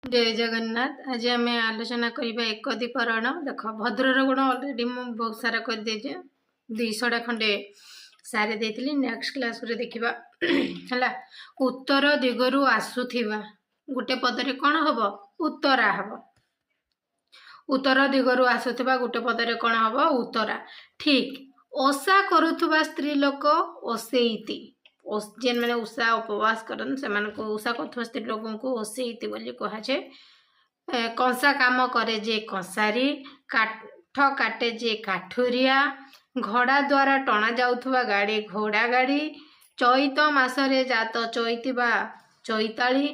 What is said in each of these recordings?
जय जगन्नाथ। आज आम आलोचना करवा एक दीपहरण। देख भद्रर गुण अलरेडी मुझे बहुत सारा कर 200टा खंडे सारी देती। नेक्स्ट क्लास रे देखा है उत्तर दिगरु आसुथिबा गोटे पदरे कौन हम उत्तरा हम। उत्तर दिगरु आसुथिबा गोटे पदरे कौन हम उत्तरा। ठीक ओषा करुथुबा स्त्री लोक ओसेईति जेन मैंने उषा उपवास करन से उषा कर स्त्री लोक को ओसेईति बोली कहुए। कंसा काम करे जे कंसारी काठ काटे जे काठुरिया घोड़ा द्वारा टणा जाउथुबा गाड़ी घोड़ा गाड़ी चैत मासरे जात चैतिबा चैताली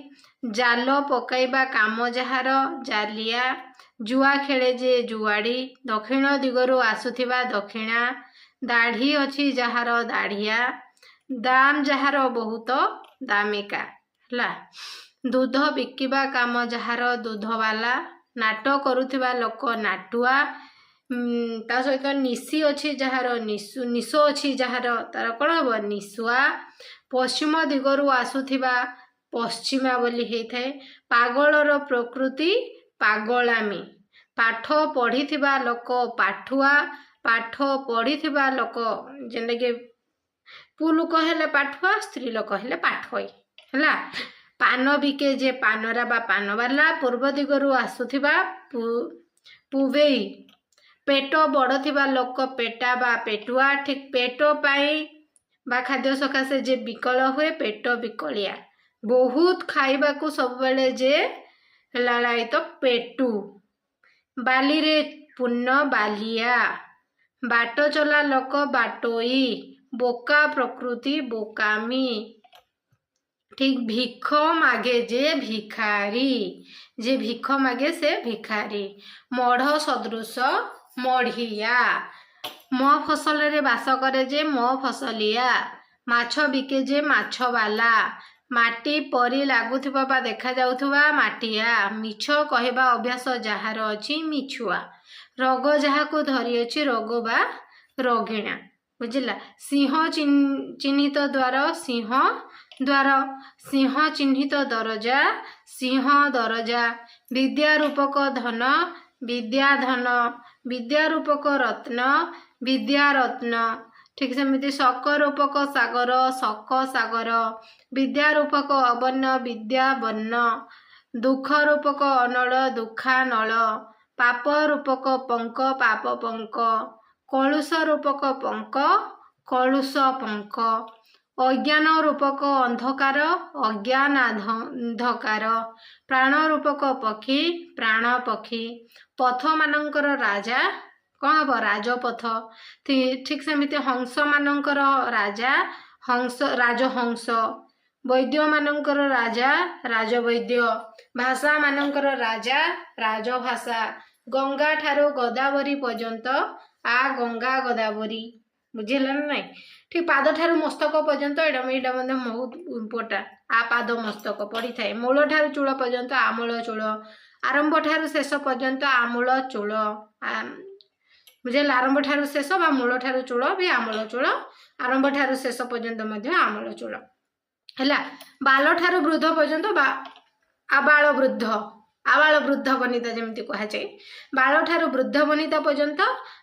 जाल पकाइबा काम जहार जालिया जुआ खेले जे जुआड़ी दक्षिण दिगरु आसुथिबा दक्षिणा दाढ़ी अछि जहार दाढ़िया दाम जहार बहुत दामिका है। दूध बिकिबा काम जहार दूधवाला नाट करुथिबा लोक नाटुआ ता सहित निशी अच्छी जहार निश अच्छी जहार तार कौन हम निशुआ पश्चिम दिगरु आसुथिबा पश्चिमा बोली होता है। पागलर प्रकृति पागलामी पाठ पढ़िथिबा लोक पाठुआ पाठ पढ़िथिबा लोक जेने के पुलुक हेले पाठुआ स्त्री लोक हेले पाठोई है। पान बिके जे पानरा बा पानवाला पूर्व दिगरु आसुथिबा पुवेई पेट बड़ थिबा लोक पेटा बा पेटुआ ठीक पेट पाई बा खाद्य सकाशे जे विकल हुए पेट विकलिया बहुत खाइबा को सब बेले जे लालाई तो पेटू बाली रे पुण्य बालिया बाट चला लोक बाटोई बोका प्रकृति बोकामी ठीक भिख मागे जे भिखारी जे भिख मागे से भिखारी मढ़ सदृश मढ़िया म फसल रे बास करे जे म फसलिया माछ बिके जे माछ वाला माटी परी लागुथिबा बा देखा जाउथिबा माटिया मिछ कहबा अभ्यास जहार अछि मिछुआ रोग जहाको धरी अछि रोग बा रोगिणा बुझिला। सिंह चिन्हित द्वार सिंह द्वार सिंह चिन्हित दरजा सिंह दरजा विद्या रूपक धन विद्या धन विद्या रूपक रत्न विद्या रत्न ठीक सेमती शक रूपक सागर शक सागर विद्या रूपक अवर्ण विद्या वर्ण दुख रूपक अनल दुखा नल पाप रूपक पंक पाप पंक कलुष रूपक पंक कलुष पंक अज्ञान रूपक अंधकार अज्ञान अंधकार प्राण रूपक पक्षी प्राण पक्षी पथ मानकर राजा कौन हम राजपथ ठीक सेमती हंस मानकर राजा हंस राजहंस वैद्य मानकर राजा राजवैद्य भाषा मानकर राजा राजभाषा गंगा ठारू गोदावरी पर्यंत आ गंगा गोदावरी बुझेगा ना नहीं। ठीक पाद ठारू मस्तक पर्यंत यहाँ बहुत इम्पोर्टाट आ पाद मस्तक पड़ी थाए मूल ठारू चूल पर्यंत आमूल चूल आरंभ ठारू शेष पर्यंत आमूल चूल बुझेगा। आरंभ ठारू शेष बा मूल ठारू चूल भी आमूल चूल आरंभ ठारू शेष पर्यंत आमूल चूल है। बाल ठारू वृद्ध पर्यंत आबाल वृद्ध आबाल वृद्ध वनिता जमी कहुए बाल ठारू वृद्ध वनिता पर्यंत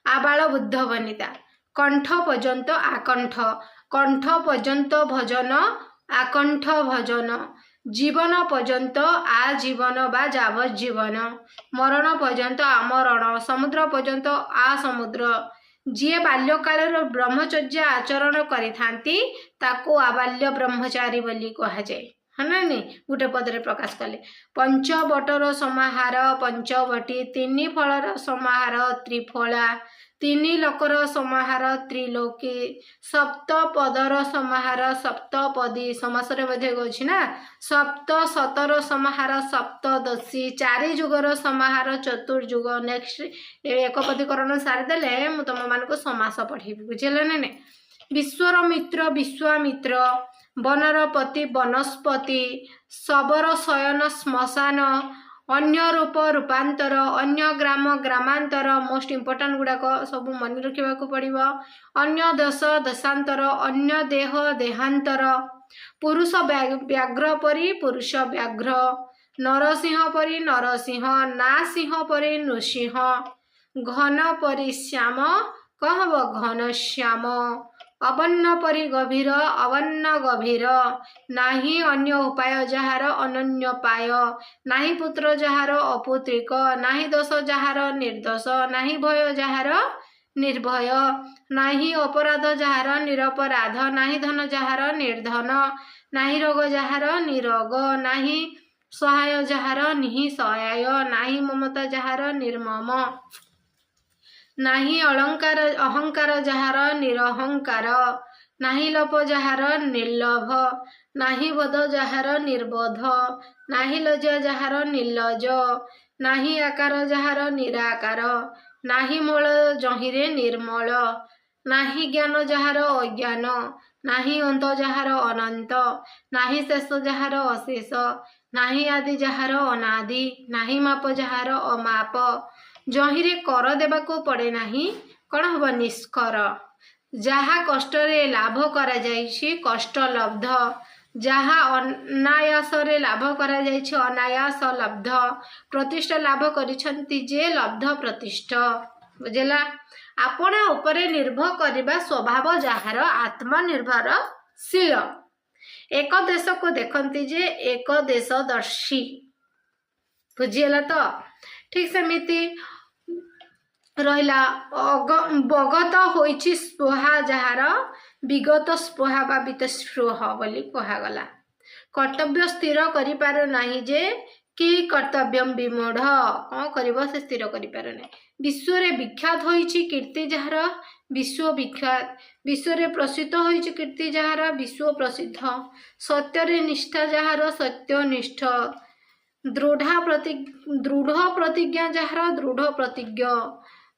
आबाल वृद्ध वनिता कंठ पर्यंत आकंठ कंठ पर्यंत भजन आकंठ भजन जीवन पर्यंत आजीवन बा जावज्जीवन मरण पर्यंत आमरण समुद्र पर्यंत आ समुद्र जी बाल्यकाल ब्रह्मचर्य आचरण करिथांती ताको आबाल्य ब्रह्मचारी बोली कहुए है ना नहीं। गोटे पदरे प्रकाश कले पंचवटर समाहार पंचवटी तीन फलर समाहार त्रिफला तीन लोकर समाहार त्रिलोकी सप्तपदर समाहार सप्तपदी समासरे बधे गछि ना सप्त सतर समाहार सप्तदशी चारि जुगर समाहार चतुर्जुग। नेक्स्ट एकपदीकरण सारिदेले मु तुम मान समास पढ़ेबी बुझेले ना। विश्वर मित्र विश्वामित्र वनर पति वनस्पति शबर शयन श्मशान अन्य रूप रूपांतर अन्य ग्राम ग्रामांतर मोस्ट इंपोर्टाट गुड़ाक सब मन रखा पड़ो अन्य देश देशांतर अन्य देह देहांतर पुरुष व्याघ्र परी पुरुष व्याघ्र नरसिंह परी नरसिंह ना सिंह परी नृसिंह घन परी श्याम कौन हम घनश्याम अवन्न परी गभीर अवन्न गभीर नाही अन्य उपाय जहार अनन्य पाय नाही पुत्र जहार अपुत्रिक नाही दोष जहार निर्दोष नाही भय जहार निर्भय नाही अपराध जहार निरपराध नाही धन जहार निर्धन नाही रोग जहार निरोग नाही सहाय जहार निहि सहाय नाही ममता जहार निर्मम नाही अलंकार अहंकार जहार निरहंकार नाही लोप जहार निर्लोभ नाही बोध जहार निर्बोध नाही लज्जा जहार निर्लज नाही आकार जहार निराकार नाही मल जहिरे निर्मल नाही ज्ञान जहार अज्ञान नाही अंत जहार अनंत नाही शेष जहार अशेष नाही आदि जहार अनादि नाही माप जहार अमाप जहिरे कर देबाको पड़े नाही कौन हम निष्कर जहा कष्ट लाभ करा जाइछि कष्ट लब्ध जहा अनायास लाभ करा जाइछि अनायास लब्ध प्रतिष्ठा लाभ करिछन्ति जे लब्ध प्रतिष्ठा बुझला आपना उपरे निर्भर करबा स्वभाव जहार आत्मनिर्भरशील एक देश को देखती जे एक देशदर्शी बुझीगला तो ठीक सेमिति रहिला बगत होइछि स्पृहा जहार विगत स्पृहा बा वितस्पृह बोली कहागला कर्तव्य स्थिर करि पार नाही जे कि कर्तव्यम विमूढ़ कौन करिबो से स्थिर करि पार नै विश्व रे विख्यात होइछि कीर्ति जहार विश्व विख्यात विश्व रे प्रसिद्ध होइछि कीर्ति जहार विश्व प्रसिद्ध सत्य रे निष्ठा जहार सत्यनिष्ठ दृढ़ प्रतिज्ञा जहार दृढ़ प्रतिज्ञ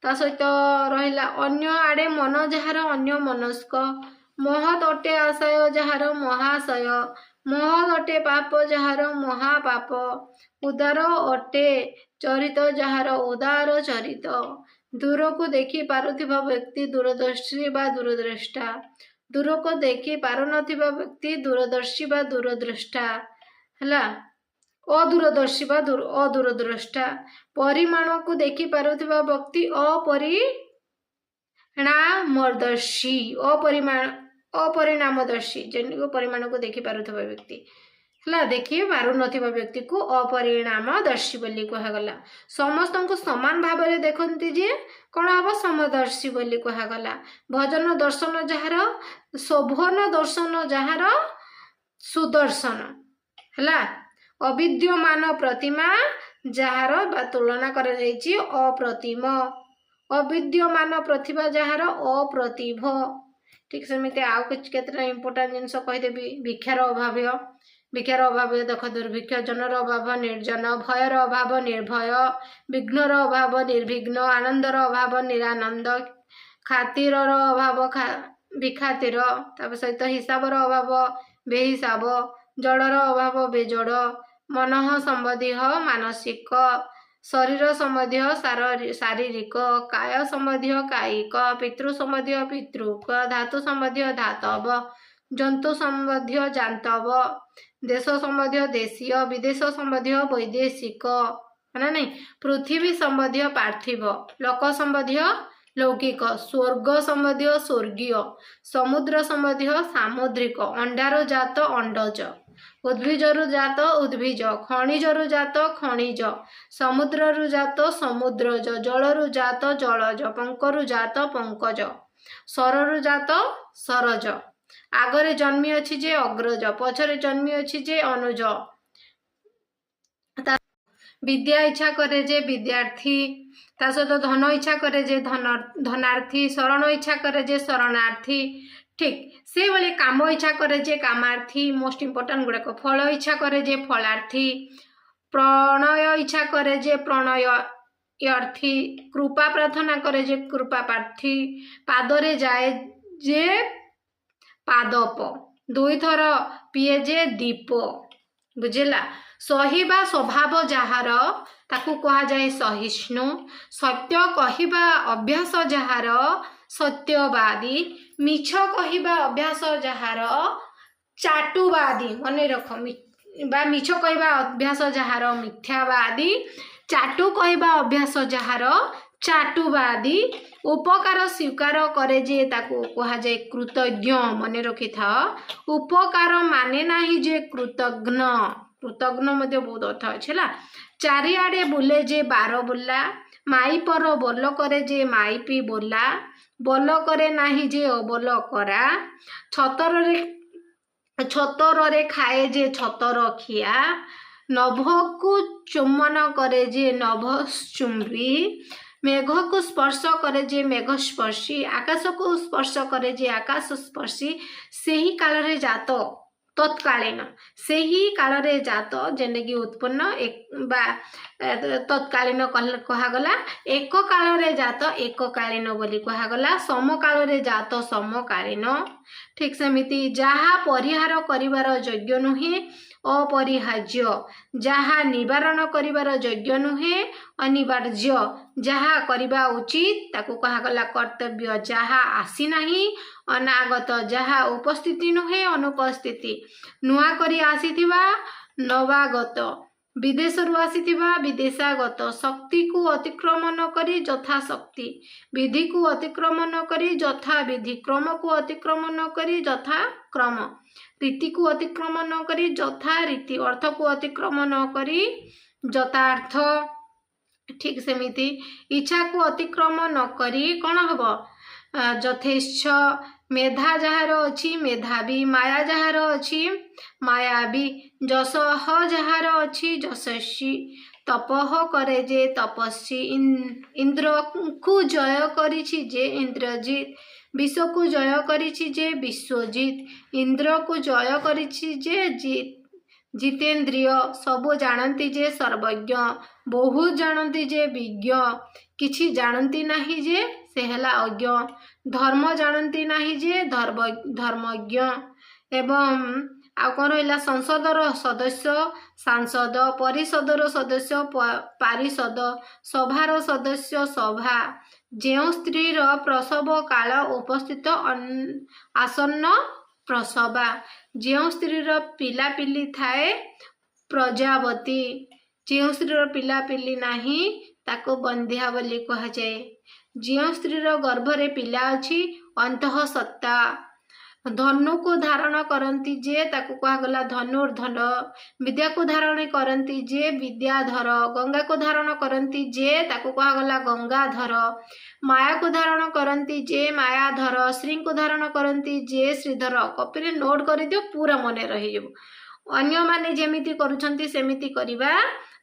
ता सहित रहिला अन्य आड़े मन जहार अन्य मनस्क महत अटे आशय जहार महाशय महत अटे पाप जहार महापाप उदार अटे चरित जहार उदार चरित दूर को देखी पारुथिबा व्यक्ति दूरदर्शी बा दूरद्रष्टा दूर को देखी पारु नथिबा व्यक्ति दूरदर्शी बा दूरद्रष्टा हला अदूरदर्शी बा अदूरद्रष्टा परिमाण को देखी पारुथिबा व्यक्ति अपरिणामदर्शी अपरिणामदर्शी जेन परिमाण को देखी पारुथिबा व्यक्ति हला देखी पारु नथिबा व्यक्ति को अपरिणामदर्शी बोली कहागला समस्त को समान भाव में देखती जे कौन हम समदर्शी बोली कहागला भजन दर्शन जहार शोभन दर्शन जहार सुदर्शन हला अविद्यमान प्रतिमा जहार बा तुलना कर जाइछि अप्रतिम अविद्यमान प्रतिभा जहार अप्रतिभ ठीक सेमिति आउ केतरा इंपोर्टेंट जिनस कहिदेबी भिक्षार अभाव देख दुर्भिक्ष जनर अभाव निर्जन भयर अभाव निर्भय विघ्नर अभाव निर्विघ्न आनंदर अभाव निरानंद खातिर अभाव विखातिर ताप सहित हिसाबर अभाव बेहिसाब जड़र अभाव बेजड़ मन संबंधी मानसिक शरीर संबंधी शारीरिक काय संबंधी कायिक पितृ संबंधी पितृक धातु संबंधी धातव जंतु संबंधी जांतव देश संबंधी देशीय विदेश संबंधी वैदेशिक है नहीं पृथ्वी संबंधी पार्थिव लोक संबंधी लौकिक स्वर्ग संबंधी स्वर्गीय समुद्र संबंधी सामुद्रिक अंडार जात अंडज उद्भिजरु जात उद्भिज खनिजरु जात खनिज समुद्ररु जात समुद्रज जलरु जात जलज पंकरु जात पंकज सररु जात सरज आगरे जन्मी अछि जे अग्रज पछरे जन्मी अछि जे अनुज विद्या इच्छा करे जे विद्यार्थी ता सहित धन इच्छा करे जे धनार्थी शरण इच्छा करे जे शरणार्थी ठीक से बोले काम इच्छा करे जे कामार्थी मोस्ट इंपोर्टेंट गुड़ाक फल इच्छा करे जे फलार्थी प्रणय इच्छा करे जे प्रणयार्थी कृपा प्रार्थना करे जे कृपा प्रार्थी पादरे जाए जे पादप दुई थर पिए जे दीप बुझेला सहिबा स्वभाव जहार ताकू कहा जाए सहिष्णु सत्य कहिबा अभ्यास जहार सत्यवादी मिछ कहिबा अभ्यास जहार चाटुवादी मन रख बा मिछ कहवा अभ्यास जार मिथ्यावादी चाटू कहवा अभ्यास जार चाटुवादी उपकार स्वीकार करे जे ताको कहा जाए कृतज्ञ मन रखि था उपकार माने नाही जे कृतज्ञ कृतज्ञ मध्य बहुत अर्थ अच्छे चारिआडे बुले जे बार बुला माई पर बोल करे जे माइपी बोला बोल करे नाही जे अबोल करा छतर खाए जे छतर खिया नभकु चुम्बन करे जे नभ चुंबी मेघ को स्पर्श करे जे मेघ स्पर्शी आकाश को स्पर्श करे जे आकाश स्पर्शी सेही काल रे जात तत्कालीन सेही काल रे जात जेने कि उत्पन्न तत्कालीन कहागला एक काल रे जात एक कालीन बोली कहागला समकाल रे जात समकालीन ठीक सेमिति जहा परिहार करिवार योग्य नुहे अपरिहार्य जहा निवारण करिवार योग्य नुहे अनिवार्य जहा करिबा उचित ताकू कहागला कर्तव्य जहा आसी नाही अनागत जहा उपस्थिति नुहे अनुपस्थिति नुआ करी आसीथिबा नवागत विदेशरू आसीथिबा विदेशागत शक्ति को अतिक्रमण करी यथा शक्ति विधि को अतिक्रमण करी यथा विधि क्रम को अतिक्रमण करी यथा क्रम रीति को अतिक्रमण करी यथा रीति अर्थ को अतिक्रमण करी यथार्थ ठीक सेमिति इच्छा को अतिक्रमण न करी कौन हम यथेच्छ मेधा जार अच्छी मेधावी माया जार अच्छी मायावी जश जार अच्छी यशस्वी तपह करे जे तपस्वी इंद्र को जय करिछि जे इंद्रजीत विश्व को जय करिछि जे विश्वजीत इंद्र को जय करिछि जे जितेन्द्रिय सबो जानती जे सर्वज्ञ बहुत जानती जे विज्ञ किछि जानती नाही जे से हला अज्ञ धर्म जानती नाही जे धर्मज्ञ एवं आ कौन रहा संसदर सदस्य सांसद परिषदर सदस्य पारिषद सभार सदस्य सभा जो स्त्रीर प्रसव काल उपस्थित आसन्न प्रसवा जो स्त्रीर पिलापिली थाए प्रजावती जो स्त्रीर पिलापिली नाही ताको बंध्या बोली कहा जाए जो स्त्रीर गर्भरे पिला अच्छी अंतः सत्ता धनु को धारण करती जे ताको कहागला धनुर्धर विद्या को धारण करती जे विद्याधर गंगा को धारण करती जे ताको कहागला गंगाधर माया को धारण करती जे मायाधर श्री को धारण करती जे श्रीधर कॉपी नोट कर दियो पूरा मन रही अन्य माने जेमिति करूछंती सेमिति करिबा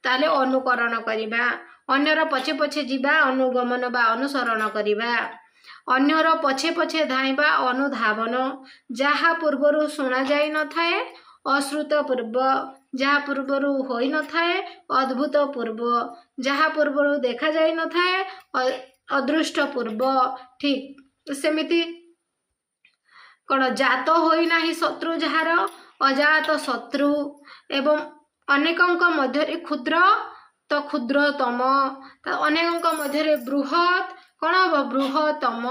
ताले अनुकरण करिबा अन्यर पछे पछे जीवा अनुगमन बा अनुसरण करिबा अन्यर पछे पछे धाइबा अनुधावन जहा पूर्वरु सुना जाई न थाए अश्रुत पूर्व जहा पूर्वरु होई न थाए अद्भुत पूर्व जहा पूर्वरु देखा जाई न थाए अदृष्ट पूर्व ठीक सेमिति कौन जात होई नाही शत्रु जहार अजात शत्रु एवं अनेकंक मध्य क्षुद्र तो क्षुद्रतम अनेकंक मध्य बृहत कौन हम बृहतम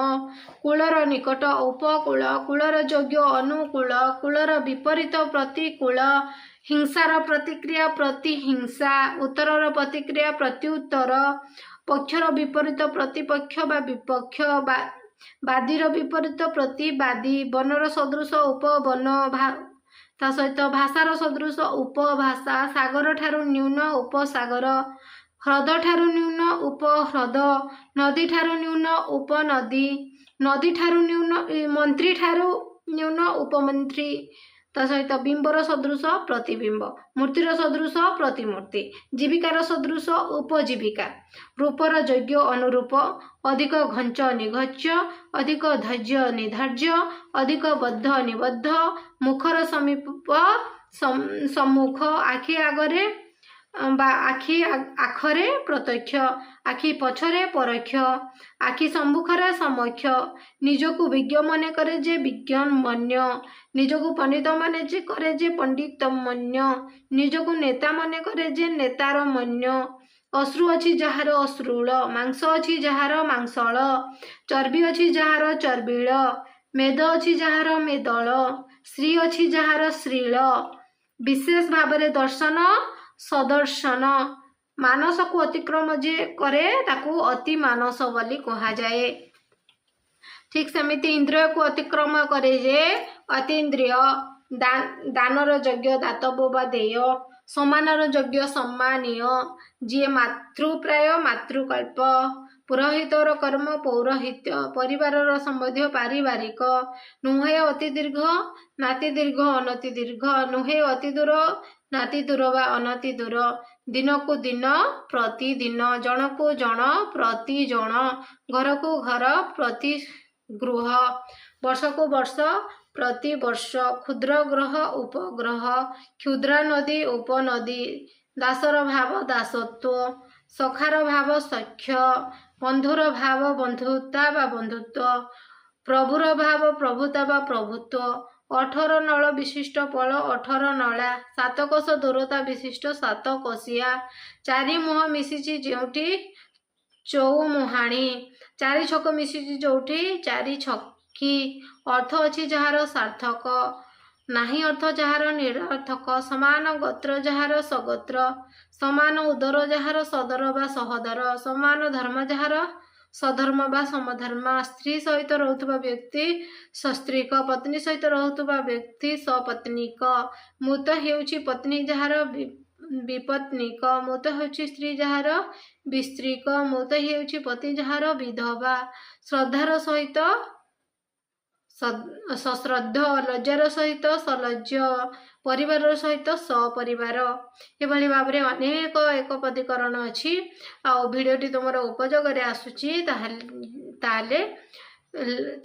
कूलर निकट उपकूल कूलर योग्य अनुकूल कूलर विपरीत प्रतिकूल हिंसार प्रतिक्रिया प्रतिहिंसा उत्तरर प्रतिक्रिया प्रत्युत्तर पक्षर विपरीत प्रतिपक्ष बा विपक्ष बादीर विपरीत प्रतिवादी वनर सदृश उपवन ता सहित भाषार सदृश उपभाषा सागर ठारू न्यून उपसागर ह्रद ठारू न्यून उपह्रद नदी ठारू न्यून उपनदी नदी ठारू न्यून मंत्री ठारू न्यून उपमंत्री ता सहित बिंबर सदृश प्रतिबिंब मूर्तिर सदृश प्रतिमूर्ति जीविकार सदृश उपजीविका रूपर योग्य अनुरूप अधिक घंच निघच्य अधिक धैर्य निधार्य अधिक बद्ध निबद्ध मुखर समीप सम्मुख आखि आगरे बा आखि आखरे प्रत्यक्ष आखि पछरे परोक्ष आखि सम्मुखरे समक्ष निजको विज्ञ मने करे जे विज्ञानमन्य निजको पंडित माने जे करे जे पंडितमन्य निजको नेता मने करे जे नेतार मन्य अश्रु अच्छी जहार अश्रुल मांस अच्छी जहार मांसल चर्बी अच्छी जहार चर्बील मेद अच्छी जहार मेदल श्री अच्छी जहार श्रील विशेष भाव में दर्शन सदर्शन मानस को अतिक्रम जे करे ताकू अति मानस बोली कहा जाए। ठीक सेमिति इंद्रिय को अतिक्रम करे जे अतीन्द्रिय दानर यज्ञ दातव्य बा देय सम्मानर यज्ञ सम्मानीय जी मातृप्राय मातृकल्प पुरोहितर कर्म पौरोहित्य परिवार संबंधी पारिवारिक नुहे अति दीर्घ नाति दीर्घ अनति दीर्घ नुहे अति दूर नाति दूर बा अनति दूर दिन को दिन प्रतिदिन जन को जन प्रति जन घर को घर प्रति गृह वर्ष को वर्ष प्रति वर्ष क्षुद्र ग्रह उपग्रह क्षुद्रा नदी उपनदी दासर भाव दासत्व सखार भाव सख्य बंधुर भाव बंधुता बा बंधुत्व प्रभुर भाव प्रभुता बा प्रभुत्व 18 नल विशिष्ट पल 18 नला 7 कोश दूरता विशिष्ट 7 कोशिया 4 मुह मिशिची जोठी चौमुहाणी 4 छक मिशिची जोठी 4 छकी अर्थ अच्छी जार सार्थक नाही अर्थ जार निरर्थक समान गोत्र जार सगोत्र समान उदर जार सदर बा सहदर समान धर्म जार सधर्म बा समधर्म स्त्री सहित रहउथबा व्यक्ति सस्त्रीक पत्नी सहित रहउथबा व्यक्ति सपत्नीक मूत हेउची पत्नी जार विपत्नीक मूत हेउची स्त्री जार विस्त्रीक मूत हेउची पति जार विधवा श्रद्धार सहित सश्रद्ध लज्जार सहित सलज्ज परिवार सहित सपरिवार एभली भाव में अनेक एक पदीकरण अच्छी भिडियोटी तुम उपयोग आसूची ताले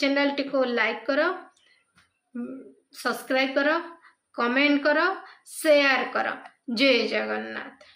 चैनल टी को लाइक कर सब्सक्राइब कर कमेंट कर शेयर कर। जय जगन्नाथ।